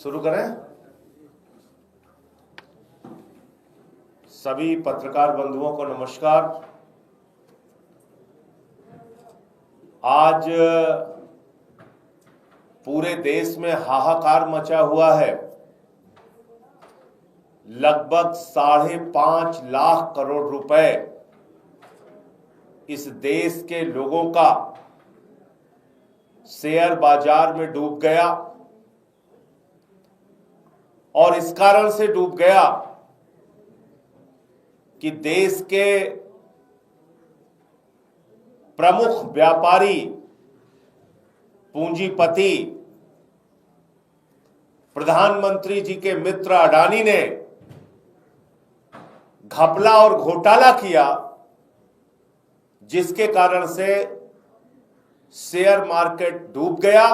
शुरू करें। सभी पत्रकार बंधुओं को नमस्कार। आज पूरे देश में हाहाकार मचा हुआ है। लगभग 5.5 लाख करोड़ रुपए इस देश के लोगों का शेयर बाजार में डूब गया और इस कारण से डूब गया कि देश के प्रमुख व्यापारी पूंजीपति प्रधानमंत्री जी के मित्र अडानी ने घपला और घोटाला किया, जिसके कारण से शेयर मार्केट डूब गया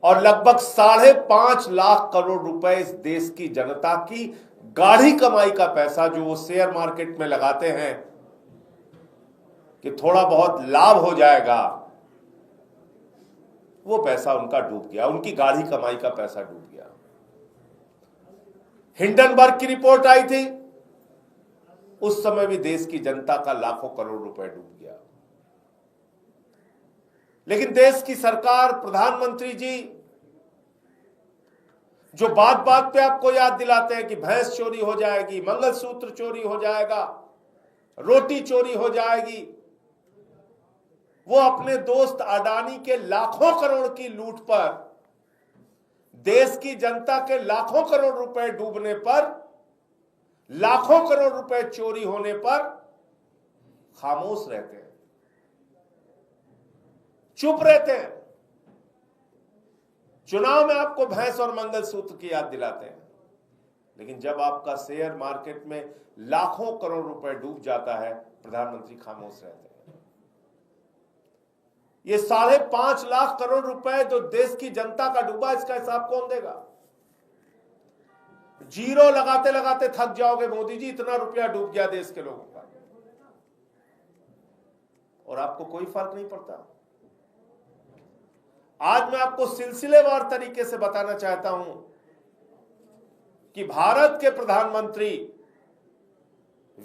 और लगभग 5.5 लाख करोड़ रुपए इस देश की जनता की गाढ़ी कमाई का पैसा जो वो शेयर मार्केट में लगाते हैं कि थोड़ा बहुत लाभ हो जाएगा, वो पैसा उनका डूब गया। उनकी गाढ़ी कमाई का पैसा डूब गया। हिंडनबर्ग की रिपोर्ट आई थी, उस समय भी देश की जनता का लाखों करोड़ रुपए डूब गया। लेकिन देश की सरकार, प्रधानमंत्री जी जो बात बात पे आपको याद दिलाते हैं कि भैंस चोरी हो जाएगी, मंगलसूत्र चोरी हो जाएगा, रोटी चोरी हो जाएगी, वो अपने दोस्त अडानी के लाखों करोड़ की लूट पर, देश की जनता के लाखों करोड़ रुपए डूबने पर, लाखों करोड़ रुपए चोरी होने पर खामोश रहते हैं, चुप रहते हैं। चुनाव में आपको भैंस और मंगलसूत्र की याद दिलाते हैं, लेकिन जब आपका शेयर मार्केट में लाखों करोड़ रुपए डूब जाता है, प्रधानमंत्री खामोश रहते हैं। ये 5.5 लाख करोड़ रुपए जो देश की जनता का डूबा, इसका हिसाब कौन देगा? जीरो लगाते लगाते थक जाओगे मोदी जी, इतना रुपया डूब गया देश के लोगों का, और आपको कोई फर्क नहीं पड़ता। आज मैं आपको सिलसिलेवार तरीके से बताना चाहता हूं कि भारत के प्रधानमंत्री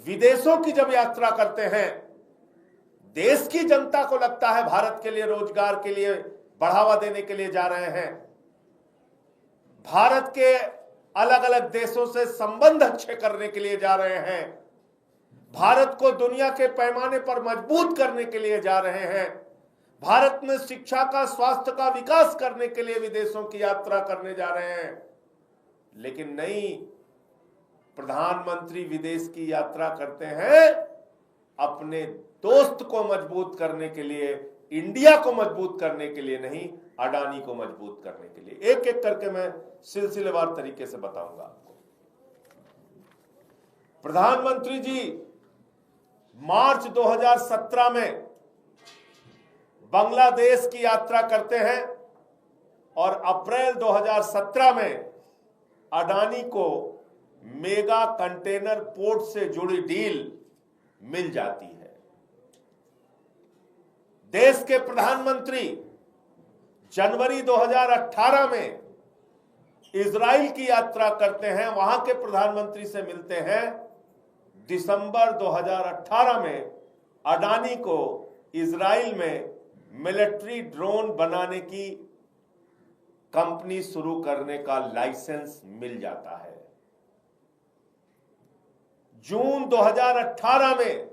विदेशों की जब यात्रा करते हैं, देश की जनता को लगता है भारत के लिए, रोजगार के लिए बढ़ावा देने के लिए जा रहे हैं, भारत के अलग अलग देशों से संबंध अच्छे करने के लिए जा रहे हैं, भारत को दुनिया के पैमाने पर मजबूत करने के लिए जा रहे हैं, भारत में शिक्षा का, स्वास्थ्य का विकास करने के लिए विदेशों की यात्रा करने जा रहे हैं। लेकिन नहीं, प्रधानमंत्री विदेश की यात्रा करते हैं अपने दोस्त को मजबूत करने के लिए, इंडिया को मजबूत करने के लिए नहीं, अडानी को मजबूत करने के लिए। एक एक करके मैं सिलसिलेवार तरीके से बताऊंगा आपको। प्रधानमंत्री जी मार्च 2017 में बांग्लादेश की यात्रा करते हैं और अप्रैल 2017 में अडानी को मेगा कंटेनर पोर्ट से जुड़ी डील मिल जाती है। देश के प्रधानमंत्री जनवरी 2018 में इजराइल की यात्रा करते हैं, वहां के प्रधानमंत्री से मिलते हैं। दिसंबर 2018 में अडानी को इजराइल में मिलिट्री ड्रोन बनाने की कंपनी शुरू करने का लाइसेंस मिल जाता है। जून 2018 में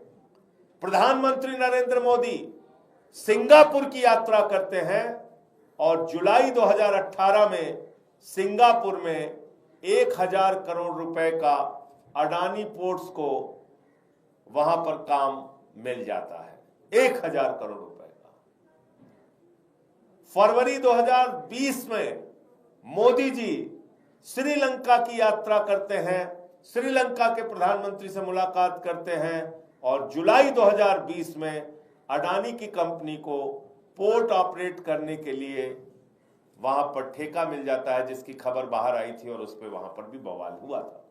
प्रधानमंत्री नरेंद्र मोदी सिंगापुर की यात्रा करते हैं और जुलाई 2018 में सिंगापुर में 1000 करोड़ रुपए का अडानी पोर्ट्स को वहां पर काम मिल जाता है, 1000 करोड़ रुपए का। फरवरी 2020 में मोदी जी श्रीलंका की यात्रा करते हैं, श्रीलंका के प्रधानमंत्री से मुलाकात करते हैं और जुलाई 2020 में अडानी की कंपनी को पोर्ट ऑपरेट करने के लिए वहां पर ठेका मिल जाता है, जिसकी खबर बाहर आई थी और उस पर वहां पर भी बवाल हुआ था।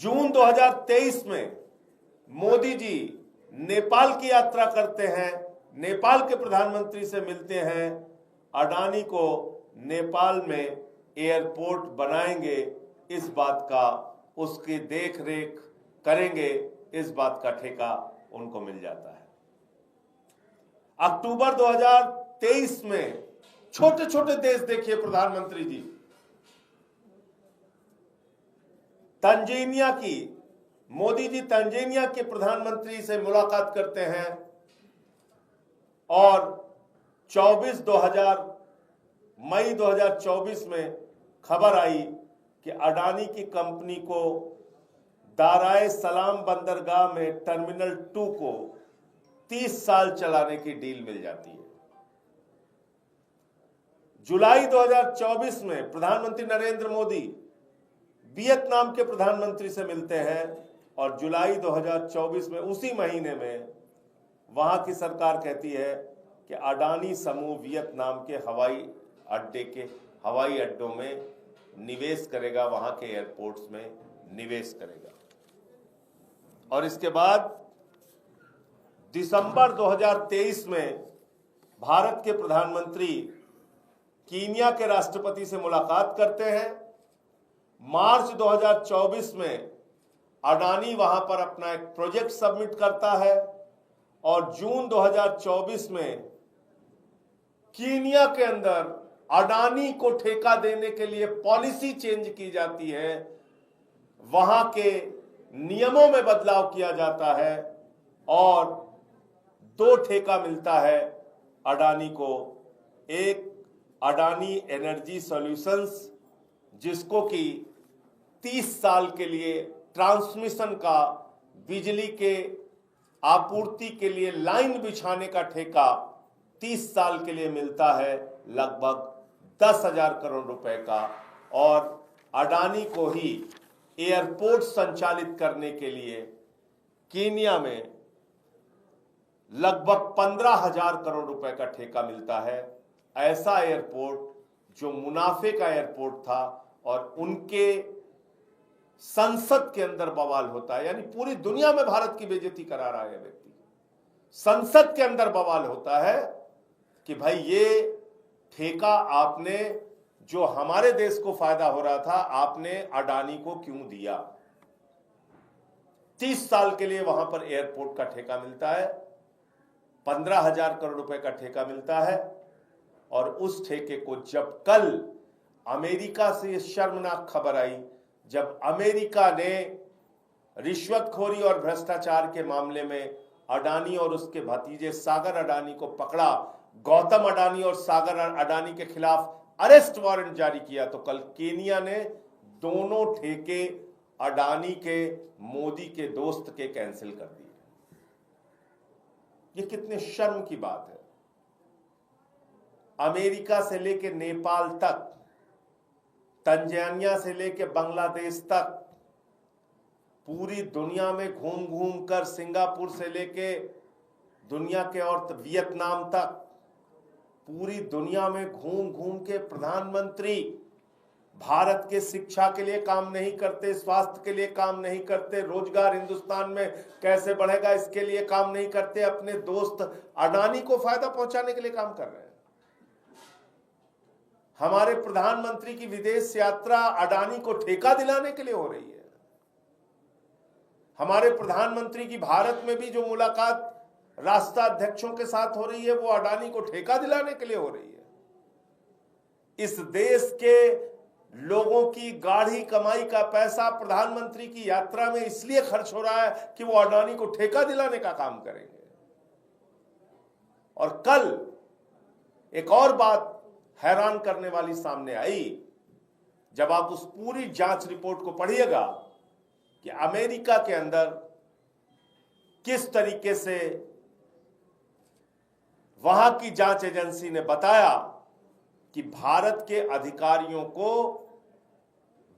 जून 2023 में मोदी जी नेपाल की यात्रा करते हैं, नेपाल के प्रधानमंत्री से मिलते हैं, अडानी को नेपाल में एयरपोर्ट बनाएंगे, इस बात का, उसकी देख रेख करेंगे, इस बात का ठेका उनको मिल जाता है। अक्टूबर 2023 में छोटे छोटे देश देखिए प्रधानमंत्री जी, तंजानिया की, मोदी जी तंजानिया के प्रधानमंत्री से मुलाकात करते हैं और मई 2024 में खबर आई कि अडानी की कंपनी को दाराए सलाम बंदरगाह में टर्मिनल 2 को 30 साल चलाने की डील मिल जाती है। जुलाई 2024 में प्रधानमंत्री नरेंद्र मोदी वियतनाम के प्रधानमंत्री से मिलते हैं और जुलाई 2024 में, उसी महीने में, वहां की सरकार कहती है कि अडानी समूह वियतनाम के हवाई अड्डों में निवेश करेगा, वहां के एयरपोर्ट्स में निवेश करेगा। और इसके बाद दिसंबर 2023 में भारत के प्रधानमंत्री कीनिया के राष्ट्रपति से मुलाकात करते हैं। मार्च 2024 में अडानी वहां पर अपना एक प्रोजेक्ट सबमिट करता है और जून 2024 में कीनिया के अंदर अडानी को ठेका देने के लिए पॉलिसी चेंज की जाती है, वहां के नियमों में बदलाव किया जाता है और 2 ठेका मिलता है अडानी को। एक अडानी एनर्जी सॉल्यूशंस, जिसको कि 30 साल के लिए ट्रांसमिशन का, बिजली के आपूर्ति के लिए लाइन बिछाने का ठेका 30 साल के लिए मिलता है, लगभग 10,000 करोड़ रुपए का। और अडानी को ही एयरपोर्ट संचालित करने के लिए कीनिया में लगभग 15,000 करोड़ रुपए का ठेका मिलता है। ऐसा एयरपोर्ट जो मुनाफे का एयरपोर्ट था और उनके संसद के अंदर बवाल होता है, यानी पूरी दुनिया में भारत की बेइज्जती करा रहा है व्यक्ति। संसद के अंदर बवाल होता है कि भाई ये ठेका आपने, जो हमारे देश को फायदा हो रहा था, आपने अडानी को क्यों दिया। 30 साल के लिए वहां पर एयरपोर्ट का ठेका मिलता है, 15,000 करोड़ रुपए का ठेका मिलता है। और उस ठेके को जब कल अमेरिका से ये शर्मनाक खबर आई, जब अमेरिका ने रिश्वतखोरी और भ्रष्टाचार के मामले में अडानी और उसके भतीजे सागर अडानी को पकड़ा, गौतम अडानी और सागर अडानी के खिलाफ अरेस्ट वारंट जारी किया, तो कल केनिया ने दोनों ठेके अडानी के, मोदी के दोस्त के कैंसिल कर दिए। ये कितने शर्म की बात है। अमेरिका से लेके नेपाल तक, तंजानिया से लेके बांग्लादेश तक, पूरी दुनिया में घूम घूम कर, सिंगापुर से लेके दुनिया के और वियतनाम तक, पूरी दुनिया में घूम घूम के प्रधानमंत्री भारत के शिक्षा के लिए काम नहीं करते, स्वास्थ्य के लिए काम नहीं करते, रोजगार हिंदुस्तान में कैसे बढ़ेगा इसके लिए काम नहीं करते, अपने दोस्त अडानी को फायदा पहुंचाने के लिए काम कर रहे हैं। हमारे प्रधानमंत्री की विदेश यात्रा अडानी को ठेका दिलाने के लिए हो रही है। हमारे प्रधानमंत्री की भारत में भी जो मुलाकात राष्ट्राध्यक्षों के साथ हो रही है, वो अडानी को ठेका दिलाने के लिए हो रही है। इस देश के लोगों की गाढ़ी कमाई का पैसा प्रधानमंत्री की यात्रा में इसलिए खर्च हो रहा है कि वो अडानी को ठेका दिलाने का काम करेंगे। और कल एक और बात हैरान करने वाली सामने आई, जब आप उस पूरी जांच रिपोर्ट को पढ़िएगा कि अमेरिका के अंदर किस तरीके से वहां की जांच एजेंसी ने बताया कि भारत के अधिकारियों को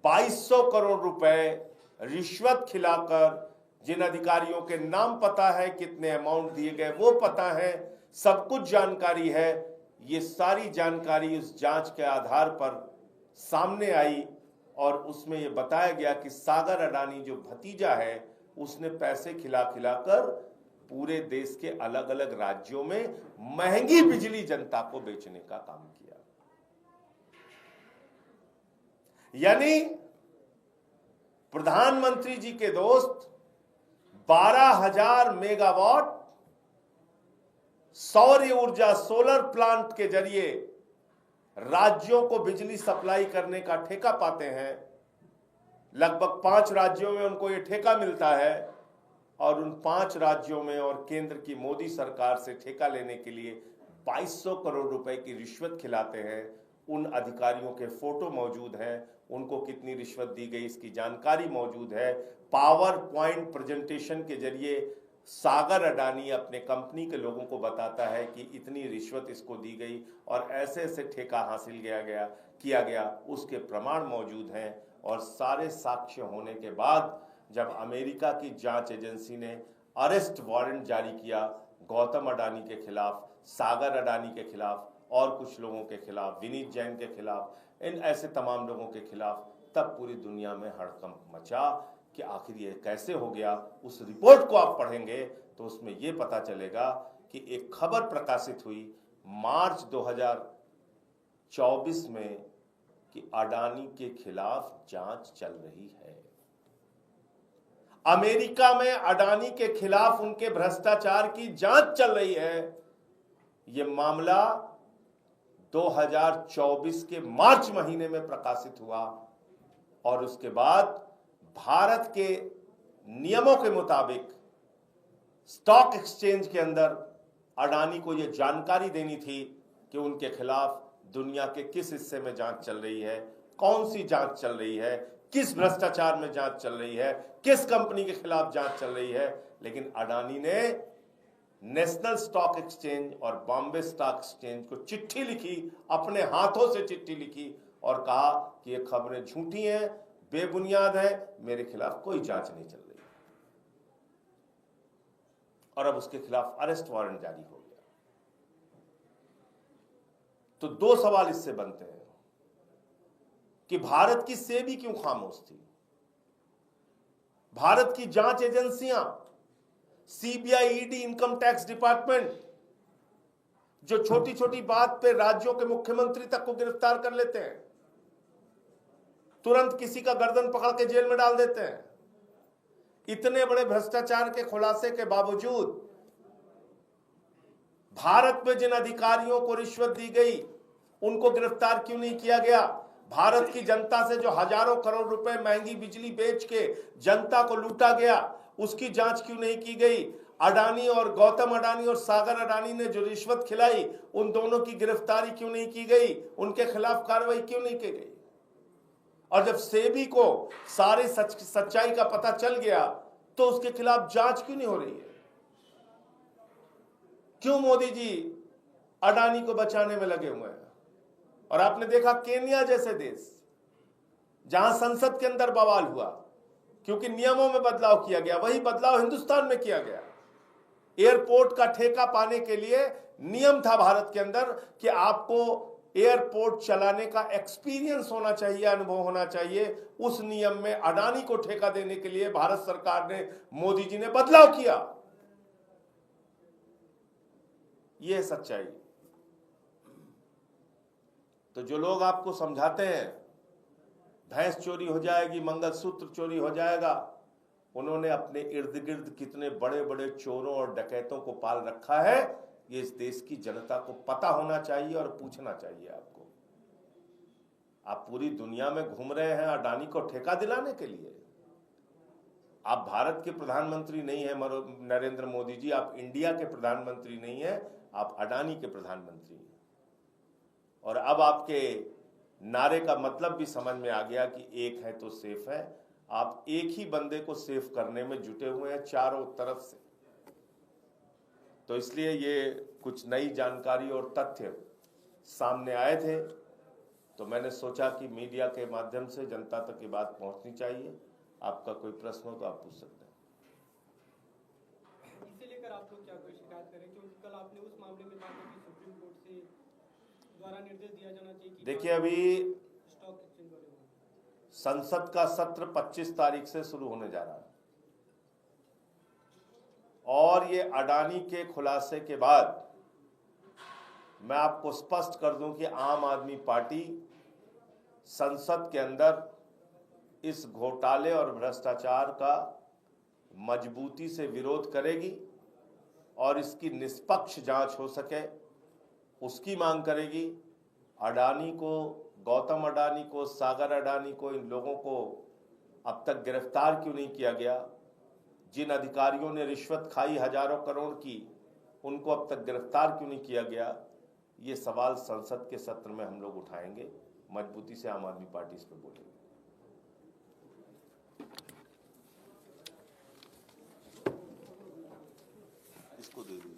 2200 करोड़ रुपए रिश्वत खिलाकर, जिन अधिकारियों के नाम पता है, कितने अमाउंट दिए गए वो पता है, सब कुछ जानकारी है। ये सारी जानकारी उस जांच के आधार पर सामने आई और उसमें ये बताया गया कि सागर अडानी जो भतीजा है, उसने पैसे खिलाकर पूरे देश के अलग अलग राज्यों में महंगी बिजली जनता को बेचने का काम किया। यानी प्रधानमंत्री जी के दोस्त 12,000 मेगावाट सौर ऊर्जा सोलर प्लांट के जरिए राज्यों को बिजली सप्लाई करने का ठेका पाते हैं। लगभग 5 राज्यों में उनको यह ठेका मिलता है और उन 5 राज्यों में और केंद्र की मोदी सरकार से ठेका लेने के लिए 2200 करोड़ रुपए की रिश्वत खिलाते हैं। उन अधिकारियों के फोटो मौजूद हैं, उनको कितनी रिश्वत दी गई इसकी जानकारी मौजूद है। पावर पॉइंट प्रेजेंटेशन के जरिए सागर अडानी अपने कंपनी के लोगों को बताता है कि इतनी रिश्वत इसको दी गई और ऐसे ऐसे ठेका हासिल किया गया, उसके प्रमाण मौजूद हैं। और सारे साक्ष्य होने के बाद जब अमेरिका की जांच एजेंसी ने अरेस्ट वारंट जारी किया गौतम अडानी के खिलाफ, सागर अडानी के खिलाफ और कुछ लोगों के खिलाफ, विनीत जैन के खिलाफ, इन ऐसे तमाम लोगों के खिलाफ, तब पूरी दुनिया में हड़कंप मचा कि आखिर ये कैसे हो गया। उस रिपोर्ट को आप पढ़ेंगे तो उसमें यह पता चलेगा कि एक खबर प्रकाशित हुई मार्च 2024 में कि अडानी के खिलाफ जांच चल रही है। अमेरिका में अडानी के खिलाफ उनके भ्रष्टाचार की जांच चल रही है। यह मामला 2024 के मार्च महीने में प्रकाशित हुआ और उसके बाद भारत के नियमों के मुताबिक स्टॉक एक्सचेंज के अंदर अडानी को यह जानकारी देनी थी कि उनके खिलाफ दुनिया के किस हिस्से में जांच चल रही है, कौन सी जांच चल रही है, किस भ्रष्टाचार में जांच चल रही है, किस कंपनी के खिलाफ जांच चल रही है। लेकिन अडानी ने नेशनल स्टॉक एक्सचेंज और बॉम्बे स्टॉक एक्सचेंज को चिट्ठी लिखी, अपने हाथों से चिट्ठी लिखी और कहा कि ये खबरें झूठी हैं, बेबुनियाद है, मेरे खिलाफ कोई जांच नहीं चल रही। और अब उसके खिलाफ अरेस्ट वारंट जारी हो गया। तो 2 सवाल इससे बनते हैं कि भारत की सेबी क्यों खामोश थी। भारत की जांच एजेंसियां, CBI, ED, income tax department, जो छोटी छोटी बात पे राज्यों के मुख्यमंत्री तक को गिरफ्तार कर लेते हैं, तुरंत किसी का गर्दन पकड़ के जेल में डाल देते हैं। इतने बड़े भ्रष्टाचार के खुलासे के बावजूद भारत में जिन अधिकारियों को रिश्वत दी गई उनको गिरफ्तार क्यों नहीं किया गया। भारत की जनता से जो हजारों करोड़ रुपए महंगी बिजली बेच के जनता को लूटा गया, उसकी जांच क्यों नहीं की गई। अडानी और गौतम अडानी और सागर अडानी ने जो रिश्वत खिलाई, उन दोनों की गिरफ्तारी क्यों नहीं की गई, उनके खिलाफ कार्रवाई क्यों नहीं की गई। और जब सेबी को सारी सच्चाई का पता चल गया तो उसके खिलाफ जांच क्यों नहीं हो रही है। क्यों मोदी जी अडानी को बचाने में लगे हुए हैं। और आपने देखा केन्या जैसे देश, जहां संसद के अंदर बवाल हुआ क्योंकि नियमों में बदलाव किया गया, वही बदलाव हिंदुस्तान में किया गया। एयरपोर्ट का ठेका पाने के लिए नियम था भारत के अंदर कि आपको एयरपोर्ट चलाने का एक्सपीरियंस होना चाहिए, अनुभव होना चाहिए। उस नियम में अडानी को ठेका देने के लिए भारत सरकार ने, मोदी जी ने बदलाव किया। यह सच्चाई। तो जो लोग आपको समझाते हैं भैंस चोरी हो जाएगी, मंगलसूत्र चोरी हो जाएगा, उन्होंने अपने इर्द गिर्द कितने बड़े बड़े चोरों और डकैतों को पाल रखा है, ये इस देश की जनता को पता होना चाहिए और पूछना चाहिए आपको। आप पूरी दुनिया में घूम रहे हैं अडानी को ठेका दिलाने के लिए। आप भारत के प्रधानमंत्री नहीं है नरेंद्र मोदी जी, आप इंडिया के प्रधानमंत्री नहीं है, आप अडानी के प्रधानमंत्री हैं। और अब आपके नारे का मतलब भी समझ में आ गया कि एक है तो सेफ है। आप एक ही बंदे को सेफ करने में जुटे हुए हैं चारों तरफ से। तो इसलिए ये कुछ नई जानकारी और तथ्य सामने आए थे, तो मैंने सोचा कि मीडिया के माध्यम से जनता तक ये बात पहुंचनी चाहिए। आपका कोई प्रश्न हो तो आप पूछ सकते हैं। इसे लेकर आप लोग क्या कोई शिकायत करें, क्योंकि कल आपने उस मामले में कहा कि सुप्रीम कोर्ट से द्वारा निर्देश दिया जाना चाहिए। देखिए, अभी स्टॉक एक्सचेंज वाले संसद का सत्र 25 तारीख से शुरू होने जा रहा है और ये अडानी के खुलासे के बाद मैं आपको स्पष्ट कर दूं कि आम आदमी पार्टी संसद के अंदर इस घोटाले और भ्रष्टाचार का मजबूती से विरोध करेगी और इसकी निष्पक्ष जांच हो सके उसकी मांग करेगी। अडानी को, गौतम अडानी को, सागर अडानी को, इन लोगों को अब तक गिरफ्तार क्यों नहीं किया गया? जिन अधिकारियों ने रिश्वत खाई हजारों करोड़ की, उनको अब तक गिरफ्तार क्यों नहीं किया गया? ये सवाल संसद के सत्र में हम लोग उठाएंगे। मजबूती से आम आदमी पार्टी इस पर बोलेगी। इसको दे दीजिए।